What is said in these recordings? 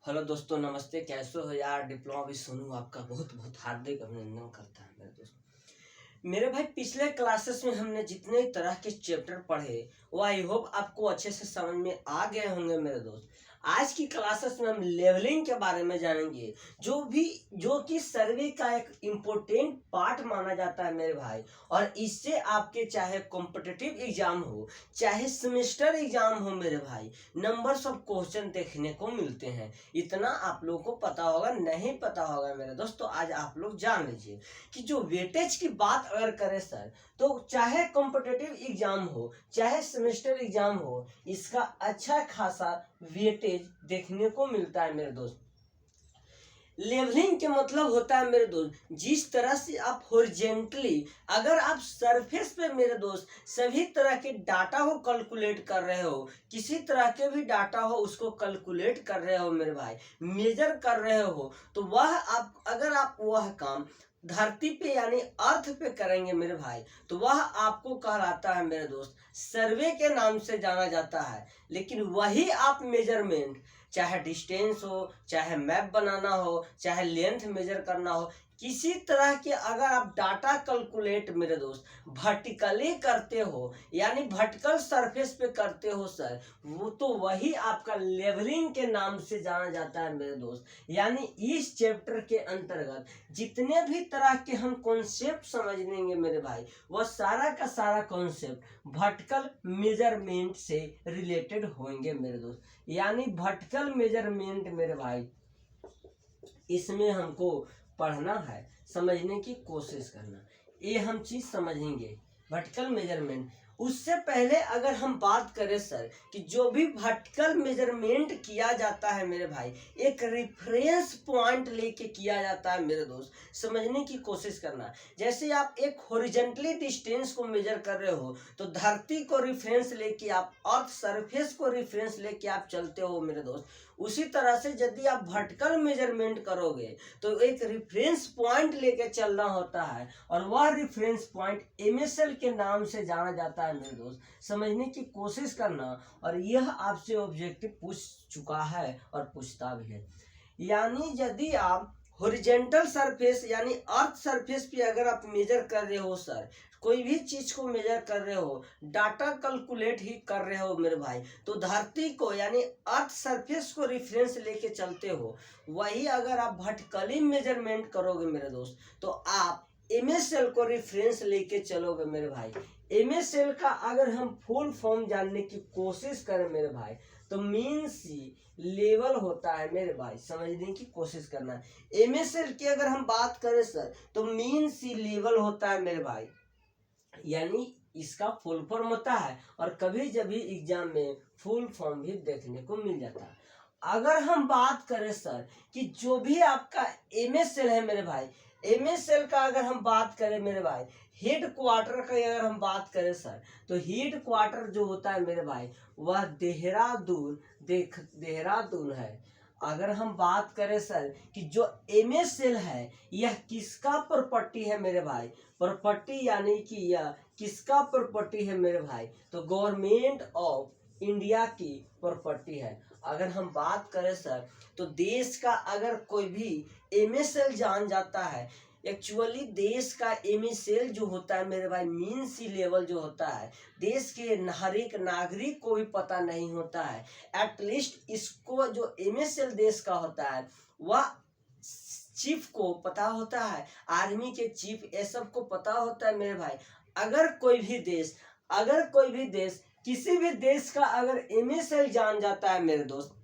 Hello दोस्तों, नमस्ते। कैसे हो यार? डिप्लोमा भी सोनू आपका बहुत बहुत हार्दिक अभिनंदन करता है मेरे दोस्त। मेरे भाई, पिछले क्लासेस में हमने जितने तरह के चैप्टर पढ़े वो आई होप आपको अच्छे से समझ में आ गए होंगे मेरे दोस्त। आज की क्लासेस में हम लेवलिंग के बारे में जानेंगे, जो कि सर्वे का एक इम्पोर्टेंट पार्ट माना जाता है मेरे भाई। और इससे आपके चाहे कॉम्पिटिटिव एग्जाम हो, चाहे सेमेस्टर एग्जाम हो मेरे भाई, नंबर्स ऑफ क्वेश्चन देखने को मिलते हैं। इतना आप लोगों को पता होगा, नहीं पता होगा मेरे दोस्त तो आज आप लोग जान लीजिए कि जो वेटेज की बात अगर करें सर, तो चाहे कॉम्पिटिटिव एग्जाम हो, चाहे सेमेस्टर एग्जाम हो, इसका अच्छा खासा वेटेज देखने को मिलता है मेरे दोस्त। लेवलिंग के मतलब होता है मेरे दोस्त, जिस तरह से आप हॉरिजेंटली, अगर आप सरफेस पे मेरे दोस्त सभी तरह के डाटा को कैलकुलेट कर रहे हो, किसी तरह के भी डाटा हो उसको कैलकुलेट कर रहे हो मेरे भाई, मेजर कर रहे हो, तो वह आप अगर आप वह काम धरती पे यानी अर्थ पे करेंगे मेरे भाई, तो वह आपको कहलाता है मेरे दोस्त सर्वे के नाम से जाना जाता है। लेकिन वही आप मेजरमेंट, चाहे डिस्टेंस हो, चाहे मैप बनाना हो, चाहे लेंथ मेजर करना हो, किसी तरह के अगर आप डाटा कैलकुलेट मेरे दोस्त वर्टिकली करते हो यानी वर्टिकल सरफेस पे करते हो सर, वो तो वही आपका लेवलिंग के नाम से जाना जाता है मेरे दोस्त। यानी इस चैप्टर के अंतर्गत जितने भी तरह के हम कॉन्सेप्ट समझ लेंगे मेरे भाई, वह सारा का सारा कॉन्सेप्ट वर्टिकल मेजरमेंट से रिलेटेड होंगे मेरे दोस्त। यानी वर्टिकल मेजरमेंट मेरे भाई, इसमें हमको पढ़ना है, समझने की कोशिश करना, ये हम चीज समझेंगे वर्टिकल मेजरमेंट। उससे पहले अगर हम बात करें सर कि जो भी वर्टिकल मेजरमेंट किया जाता है मेरे भाई, एक रेफरेंस पॉइंट लेके किया जाता है मेरे दोस्त, समझने की कोशिश करना। जैसे आप एक हॉरिजेंटली डिस्टेंस को मेजर कर रहे हो, तो धरती को रेफरेंस लेके आप अर्थ सरफेस को रेफरेंस लेके आप चलते हो मेरे दोस्त। उसी तरह से यदि आप वर्टिकल मेजरमेंट करोगे तो एक रेफरेंस पॉइंट लेके चलना होता है, और वह रेफरेंस पॉइंट एमएसएल के नाम से जाना जाता है मेरे दोस्त, समझने की कोशिश करना। और यह आपसे ऑब्जेक्टिव पूछ चुका है और पूछता भी है। यानी यदि आप हॉरिजेंटल सरफेस यानी अर्थ सरफेस पे अगर आप मेजर कर रहे हो सर, कोई भी चीज को मेजर कर रहे हो, डाटा कैलकुलेट ही कर रहे हो मेरे भाई, तो धरती को यानी अर्थ सरफेस को रेफरेंस लेके चलते हो। वही अगर आप वर्टिकली मेजरमेंट करोगे मेरे दोस्त, तो आप एमएसएल को रेफरेंस लेके चलोगे मेरे भाई। एमएसएल का अगर हम फुल फॉर्म जानने की कोशिश करें मेरे भाई, तो मीन सी लेवल होता है मेरे भाई, समझने की कोशिश करना है। एमएसएल की अगर हम बात करें सर, तो मीन सी लेवल होता है मेरे भाई, यानी इसका फुल फॉर्म होता है, और कभी जब एग्जाम में फुल फॉर्म भी देखने को मिल जाता है। अगर हम बात करें सर कि जो भी आपका एमएसएल है मेरे भाई, एमएसएल का अगर हम बात करें मेरे भाई, हेड क्वार्टर का अगर हम बात करें सर, तो हेड क्वार्टर जो होता है मेरे भाई, वह देहरादून है। अगर हम बात करें सर कि जो एमएसएल है यह किसका प्रॉपर्टी है मेरे भाई, प्रॉपर्टी यानी कि यह किसका प्रॉपर्टी है मेरे भाई, तो गवर्नमेंट ऑफ इंडिया की प्रॉपर्टी है। अगर हम बात करें सर, तो देश का अगर कोई भी एमएसएल जान जाता है, एक्चुअली देश का एमएसएल जो होता है मेरे भाई, मीन सी लेवल जो होता है, देश के हर एक नागरिक को भी पता नहीं होता है। एटलीस्ट इसको जो एमएसएल देश का होता है वह चीफ को पता होता है, आर्मी के चीफ, ये सब को पता होता है मेरे भाई। अगर कोई भी देश किसी भी देश का अगर एमएसएल जान जाता है मेरे दोस्त,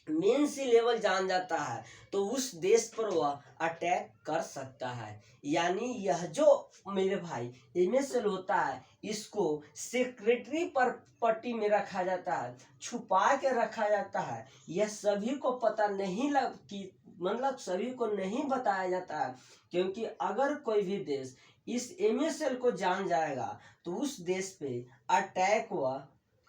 मेन सी लेवल जान जाता है, तो उस देश पर वह अटैक कर सकता है। यानी यह जो मेरे भाई एमएसएल होता है, इसको सेक्रेटरी पर पट्टी में रखा जाता है, छुपा के रखा जाता है। यह सभी को पता नहीं लग कि मतलब सभी को नहीं बताया जाता है, क्योंकि अगर कोई भी देश इस एमएसएल को जान जाएगा तो उस देश पे अटैक वह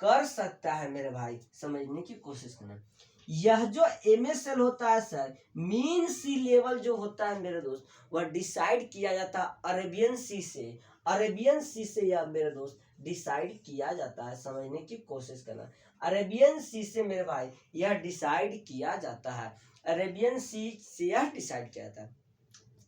कर सकता है मेरे भाई, समझने की कोशिश करना। यह जो एमएसएल होता है सर, मीन सी लेवल जो होता है मेरे दोस्त, वह डिसाइड किया जाता है अरेबियन सी से। अरेबियन सी से यह मेरे दोस्त डिसाइड किया जाता है, समझने की कोशिश करना। अरेबियन सी से मेरे भाई यह डिसाइड किया जाता है, अरेबियन सी से यह डिसाइड किया जाता है।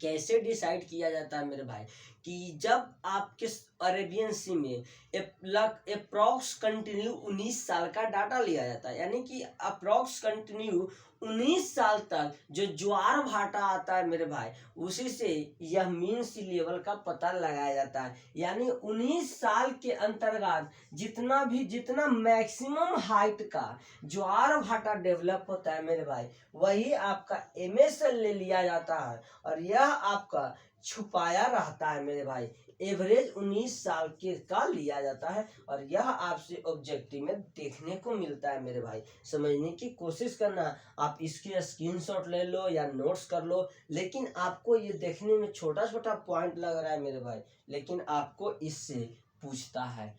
कैसे डिसाइड किया जाता है मेरे भाई, कि जब आपके अरेबियन सी में अप्रॉक्स कंटिन्यू 19 साल का डाटा लिया जाता है, यानी कि अप्रॉक्स कंटिन्यू 19 साल तक जो ज्वार भाटा आता है मेरे भाई, उसी से यह मीन सी लेवल का पता लगाया जाता है। यानी 19 साल के अंतर्गत जितना मैक्सिमम हाइट का ज्वार भाटा डेवलप होता है मेरे भाई, वही आपका MSL ले लिया जाता है, और यह आपका छुपाया रहता है मेरे भाई। एवरेज 19 साल के का लिया जाता है, और यह आपसे ऑब्जेक्टिव में देखने को मिलता है मेरे भाई, समझने की कोशिश करना। आप इसके स्क्रीनशॉट ले लो या नोट्स कर लो, लेकिन आपको ये देखने में छोटा छोटा पॉइंट लग रहा है मेरे भाई, लेकिन आपको इससे पूछता है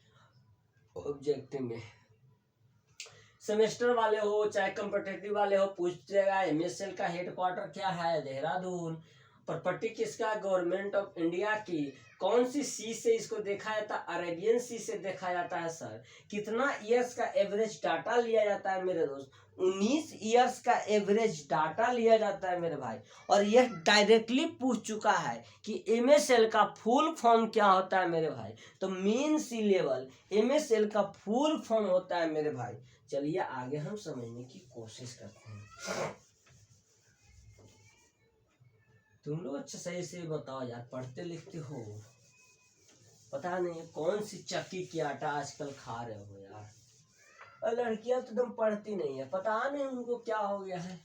ऑब्जेक्टिव में। सेमेस्टर वाले हो चाहे कॉम्पिटिटिव वाले हो, पूछेगा MSL का हेडक्वार्टर क्या है, देहरादून। प्रॉपर्टी किसका, गवर्नमेंट ऑफ इंडिया की। कौन सी सी से इसको देखा जाता है, अरेबियन सी से देखा जाता है सर। कितना ईयर्स का एवरेज डाटा लिया जाता है मेरे दोस्त, 19 ईयर्स का एवरेज डाटा लिया जाता है मेरे भाई। और यह डायरेक्टली पूछ चुका है कि MSL का फुल फॉर्म क्या होता है मेरे भाई, तो मीन सी लेवल MSL का फुल फॉर्म होता है मेरे भाई। चलिए आगे हम समझने की कोशिश करते हैं। तुम लोग अच्छा सही से बताओ यार, पढ़ते लिखते हो, पता नहीं कौन सी चक्की की आटा आजकल खा रहे हो यार। और लड़कियां तो एकदम पढ़ती नहीं है, पता नहीं उनको क्या हो गया है।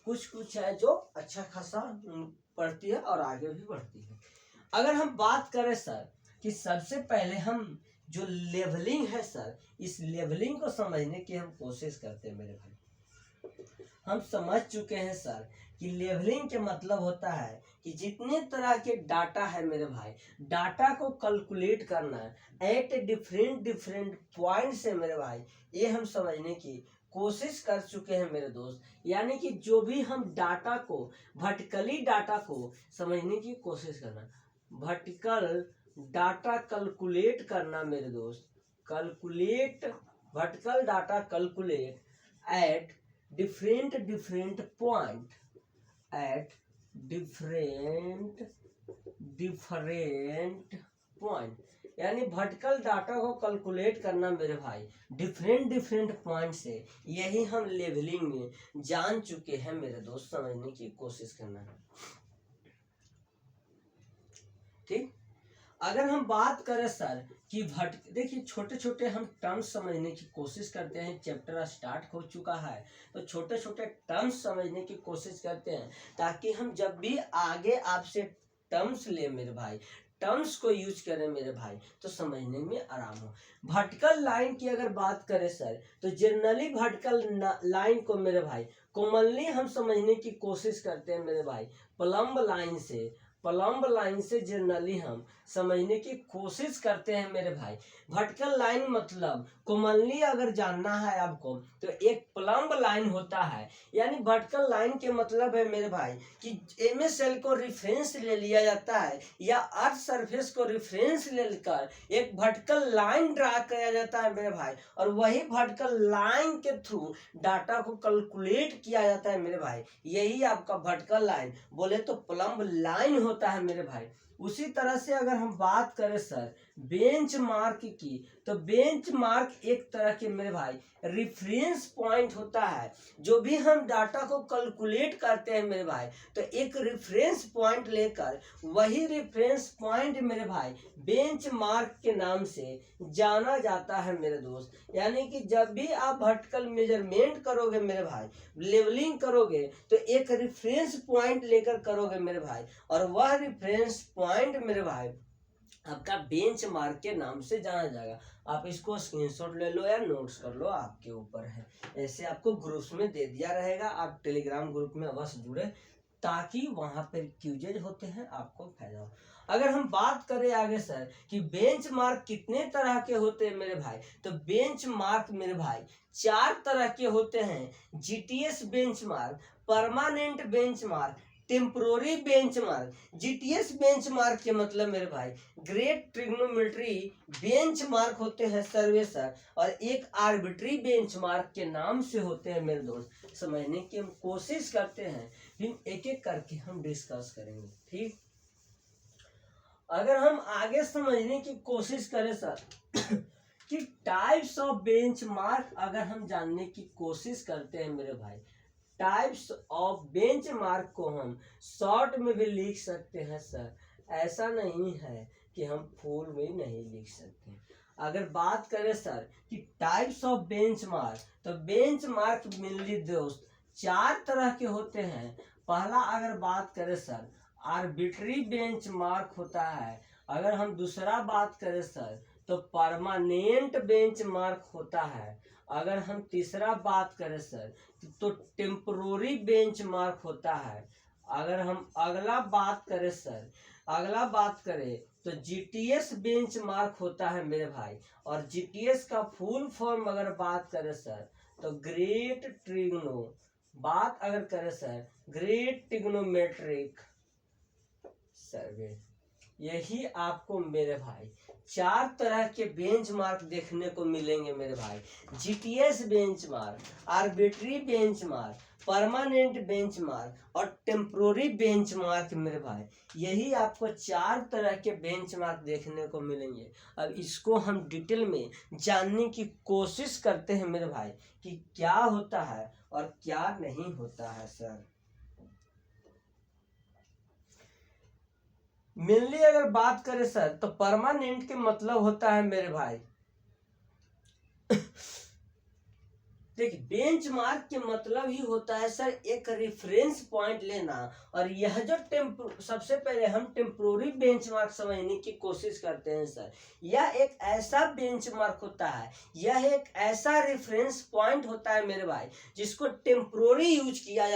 कुछ है जो अच्छा खासा पढ़ती है और आगे भी बढ़ती है। अगर हम बात करें सर कि सबसे पहले हम जो लेवलिंग है सर, इस लेवलिंग को समझने की हम कोशिश करते हैं मेरे भाई। हम समझ चुके हैं सर कि लेवलिंग के मतलब होता है कि जितने तरह के डाटा है मेरे भाई, डाटा को कैलकुलेट करना एट डिफरेंट पॉइंट से मेरे भाई, ये हम समझने की कोशिश कर चुके हैं मेरे दोस्त। यानी कि जो भी हम डाटा को, वर्टिकली डाटा को समझने की कोशिश करना, वर्टिकल डाटा कैलकुलेट करना मेरे दोस्त, calculate vertical data calculate at different point, at different point, यानी वर्टिकल डाटा को कैलकुलेट करना मेरे भाई डिफरेंट पॉइंट से। यही हम लेवलिंग में जान चुके हैं मेरे दोस्त, समझने की कोशिश करना है। ठीक, अगर हम बात करें सर कि देखिए छोटे छोटे हम टर्म्स समझने की कोशिश करते हैं। चैप्टर स्टार्ट हो चुका है तो छोटे छोटे टर्म्स समझने की कोशिश करते हैं, ताकि हम जब भी आगे आपसे टर्म्स ले मेरे भाई, टर्म्स को यूज करें मेरे भाई, तो समझने में आराम हो। वर्टिकल लाइन की अगर बात करें सर, तो जनरली वर्टिकल लाइन को मेरे भाई कॉमनली हम समझने की कोशिश करते हैं मेरे भाई प्लम्ब लाइन से जनरली हम समझने की कोशिश करते हैं मेरे भाई। वर्टिकल लाइन मतलब कॉमनली अगर जानना है आपको, तो एक प्लम्ब लाइन होता है। यानी वर्टिकल लाइन के मतलब है मेरे भाई कि MSL को रेफरेंस ले लिया जाता है, या अर्थ सरफेस को रेफरेंस लेकर एक वर्टिकल लाइन ड्रा किया जाता है मेरे भाई, और वही वर्टिकल लाइन के थ्रू डाटा को कैलकुलेट किया जाता है मेरे भाई। यही आपका वर्टिकल लाइन बोले तो प्लम्ब लाइन होता है मेरे भाई। उसी तरह से अगर हम बात करें सर बेंचमार्क की, तो बेंचमार्क एक तरह के मेरे भाई रेफरेंस पॉइंट होता है। जो भी हम डाटा को कैलकुलेट करते हैं मेरे भाई, तो एक रेफरेंस पॉइंट लेकर वही रेफरेंस पॉइंट मेरे भाई बेंचमार्क के नाम से जाना जाता है मेरे दोस्त। यानी कि जब भी आप वर्टिकल मेजरमेंट करोगे मेरे भाई, लेवलिंग करोगे, तो एक रेफरेंस पॉइंट लेकर करोगे मेरे भाई, और वह रेफरेंस पॉइंट मेरे भाई आपका बेंचमार्क के नाम से जाना जाएगा। आप इसको स्क्रीनशॉट ले लो या नोट्स कर लो, आपके ऊपर है। ऐसे आपको ग्रुप्स में दे दिया रहेगा, आप टेलीग्राम ग्रुप में अवश्य जुड़े, ताकि वहां पर क्यूजेज होते हैं आपको फायदा हो। अगर हम बात करें आगे सर कि बेंचमार्क कितने तरह के होते हैं मेरे भाई, तो बेंचमार्क मेरे भाई 4 तरह के होते हैं। GTS benchmark, permanent benchmark, temporary benchmark, GTS benchmark के मतलब मेरे भाई ग्रेट ट्रिग्नोमेट्री बेंचमार्क होते हैं सर्वेसर, और एक आर्बिट्री बेंचमार्क के नाम से होते हैं मेरे दोस्त। समझने की हम कोशिश करते हैं, फिर एक एक करके हम डिस्कस करेंगे। ठीक, अगर हम आगे समझने की कोशिश करें सर कि टाइप्स ऑफ बेंचमार्क अगर हम जानने की कोशिश करते हैं मेरे भाई, टाइप्स ऑफ बेंचमार्क को हम शॉर्ट में भी लिख सकते हैं सर, ऐसा नहीं है कि हम फुल में नहीं लिख सकते। अगर बात करें सर कि टाइप्स ऑफ बेंचमार्क, तो बेंचमार्क मेनली दोस्त चार तरह के होते हैं। पहला अगर बात करें सर आर्बिट्री बेंचमार्क होता है। अगर हम दूसरा बात करें सर तो परमानेंट बेंचमार्क होता है। अगर हम तीसरा बात करें सर तो टेम्पोररी बेंचमार्क होता है। अगर हम अगला बात करें तो जीटीएस बेंचमार्क होता है मेरे भाई, और जीटीएस का फुल फॉर्म अगर बात करें सर तो ग्रेट ट्रिग्नोमेट्रिक सर्वे। यही आपको मेरे भाई चार तरह के बेंचमार्क देखने को मिलेंगे मेरे भाई, GTS benchmark, arbitrary benchmark, permanent benchmark और टेम्पोररी बेंचमार्क मेरे भाई। यही आपको चार तरह के बेंचमार्क देखने को मिलेंगे। अब इसको हम डिटेल में जानने की कोशिश करते हैं मेरे भाई कि क्या होता है और क्या नहीं होता है सर। मेनली अगर बात करें सर तो परमानेंट के मतलब होता है मेरे भाई देखिए बेंचमार्क के मतलब ही होता है सर एक रेफरेंस पॉइंट लेना, और यह जो सबसे पहले हम टेम्पोररी बेंचमार्क समझने की कोशिश करते हैं सर। यह एक ऐसा बेंचमार्क होता है, यह एक ऐसा रेफरेंस पॉइंट होता है मेरे भाई जिसको टेम्पोररी यूज किया जाता है।